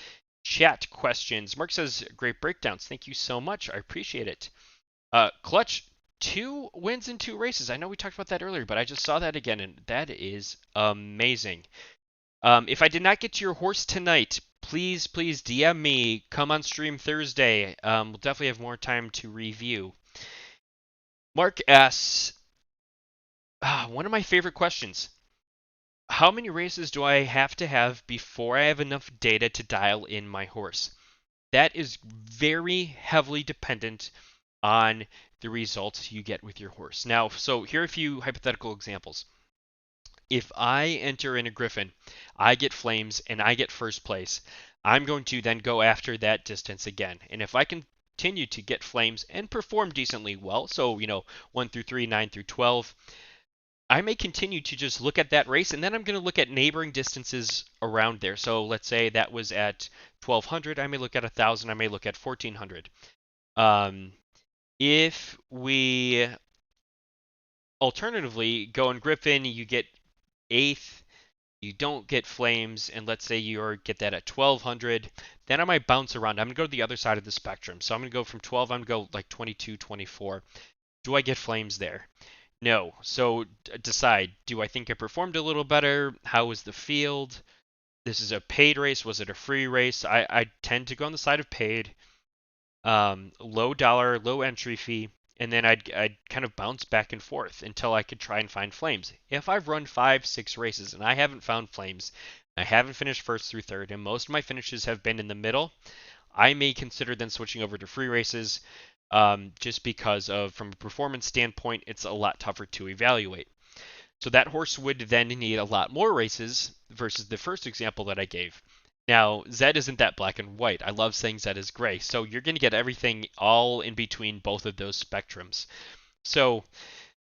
Speaker 1: chat questions. Mark says, great breakdowns. Thank you so much. I appreciate it. Clutch, 2 wins in 2 races. I know we talked about that earlier, but I just saw that again, and that is amazing. If I did not get to your horse tonight, please DM me. Come on stream Thursday. We'll definitely have more time to review. Mark asks, one of my favorite questions. How many races do I have to have before I have enough data to dial in my horse? That is very heavily dependent on the results you get with your horse. Now, so here are a few hypothetical examples. If I enter in a Griffin, I get flames and I get first place, I'm going to then go after that distance again. And if I continue to get flames and perform decently well, so 1 through 3, 9 through 12, I may continue to just look at that race, and then I'm going to look at neighboring distances around there. So let's say that was at 1200, I may look at 1000, I may look at 1400. If we alternatively go in Griffin, you get 8th, you don't get flames, and let's say you get that at 1200, then I might bounce around. I'm going to go to the other side of the spectrum. So I'm going to go from 12, I'm going to go like 22, 24. Do I get flames there? No. So decide, do I think I performed a little better? How was the field? This is a paid race. Was it a free race? I tend to go on the side of paid. Low dollar, low entry fee, and then I'd kind of bounce back and forth until I could try and find flames. If I've run 5, 6 races and I haven't found flames, I haven't finished first through third, and most of my finishes have been in the middle, I may consider then switching over to free races, just because of, from a performance standpoint, it's a lot tougher to evaluate. So that horse would then need a lot more races versus the first example that I gave. Now, Zed isn't that black and white. I love saying Zed is gray. So you're going to get everything all in between both of those spectrums. So,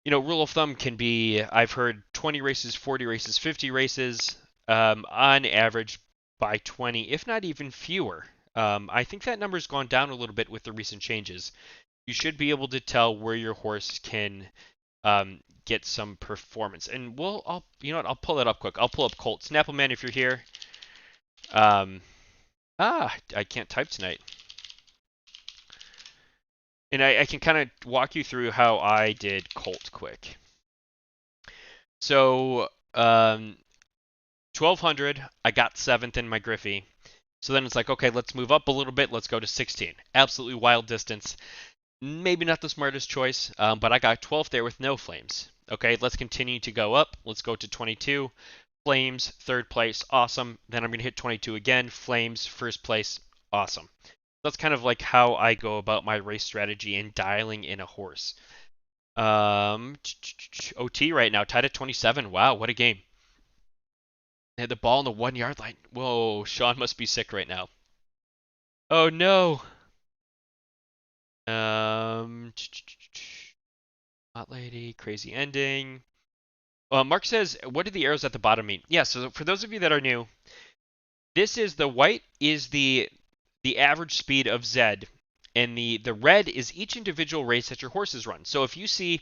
Speaker 1: rule of thumb can be, I've heard 20 races, 40 races, 50 races, on average by 20, if not even fewer. I think that number's gone down a little bit with the recent changes. You should be able to tell where your horse can get some performance. And I'll pull that up quick. I'll pull up Colt. Snappleman, if you're here. I can't type tonight. And I can kind of walk you through how I did Colt quick. So, 1200, I got 7th in my Griffey. So then it's like, okay, let's move up a little bit. Let's go to 16. Absolutely wild distance. Maybe not the smartest choice, but I got 12th there with no flames. Okay, let's continue to go up. Let's go to 22. Flames, 3rd place, awesome. Then I'm going to hit 22 again. Flames, 1st place, awesome. That's kind of like how I go about my race strategy and dialing in a horse. OT right now, tied at 27. Wow, what a game. They had the ball on the 1-yard line. Whoa, Sean must be sick right now. Oh no. Hot lady, crazy ending. Mark says, what do the arrows at the bottom mean? Yeah, so for those of you that are new, this is the white is the average speed of Zed, and the red is each individual race that your horses run. So if you see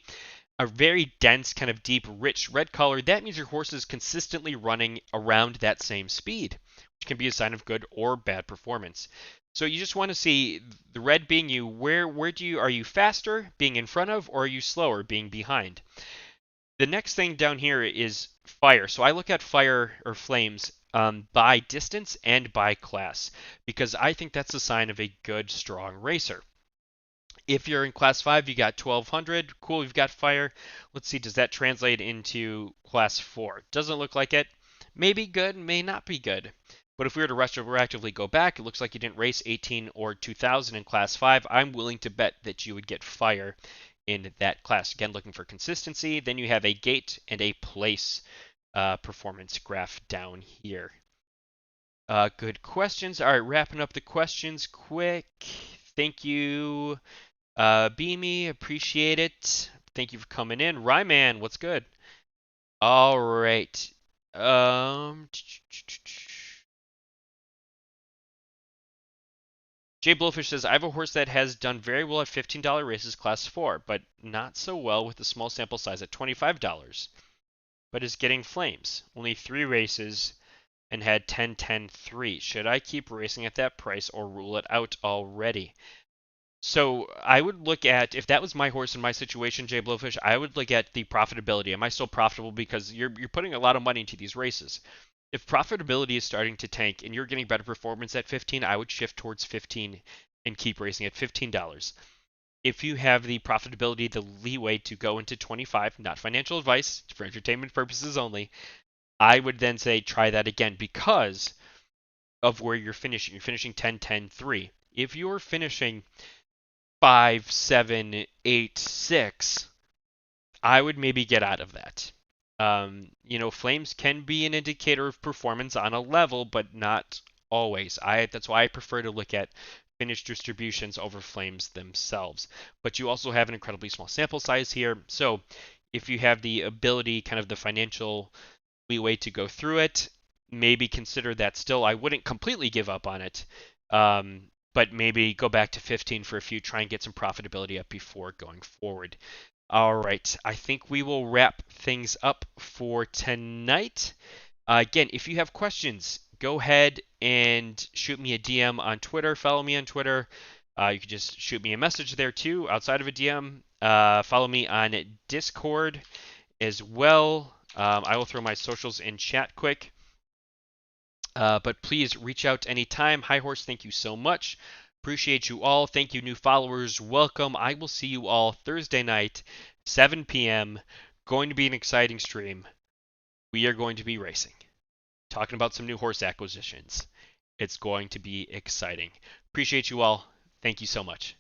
Speaker 1: a very dense, kind of deep, rich red color, that means your horse is consistently running around that same speed, which can be a sign of good or bad performance. So you just want to see the red being you, where are you faster, being in front of, or are you slower, being behind? The next thing down here is fire. So I look at fire or flames by distance and by class, because I think that's a sign of a good, strong racer. If you're in class 5, you got 1200. Cool, you've got fire. Let's see, does that translate into class 4? Doesn't look like it. Maybe good, may not be good. But if we were to retroactively go back, it looks like you didn't race 18 or 2000 in class 5. I'm willing to bet that you would get fire in that class. Again, looking for consistency. Then you have a gate and a place performance graph down here. Good questions. All right, wrapping up the questions quick. Thank you, Beamy. Appreciate it. Thank you for coming in. Ryman, what's good? All right. Jay Blowfish says, I have a horse that has done very well at $15 races class 4, but not so well with the small sample size at $25, but is getting flames. Only 3 races and had 10, 10, 3. Should I keep racing at that price or rule it out already? So I would look at, if that was my horse in my situation, Jay Blowfish, I would look at the profitability. Am I still profitable? Because you're putting a lot of money into these races. If profitability is starting to tank and you're getting better performance at 15, I would shift towards 15 and keep racing at $15. If you have the profitability, the leeway to go into 25, not financial advice, for entertainment purposes only, I would then say try that again because of where you're finishing. You're finishing 10, 10, 3. If you're finishing 5, 7, 8, 6, I would maybe get out of that. Flames can be an indicator of performance on a level, but not always. That's why I prefer to look at finished distributions over flames themselves. But you also have an incredibly small sample size here. So if you have the ability, kind of the financial leeway to go through it, maybe consider that still. I wouldn't completely give up on it, but maybe go back to 15 for a few, try and get some profitability up before going forward. All right, I think we will wrap things up for tonight. Again, if you have questions, go ahead and shoot me a DM on Twitter. Follow me on Twitter. You can just shoot me a message there too, outside of a DM. Follow me on Discord as well. I will throw my socials in chat quick. But please reach out anytime. High Horse, thank you so much. Appreciate you all. Thank you, new followers. Welcome. I will see you all Thursday night, 7 p.m. Going to be an exciting stream. We are going to be racing, talking about some new horse acquisitions. It's going to be exciting. Appreciate you all. Thank you so much.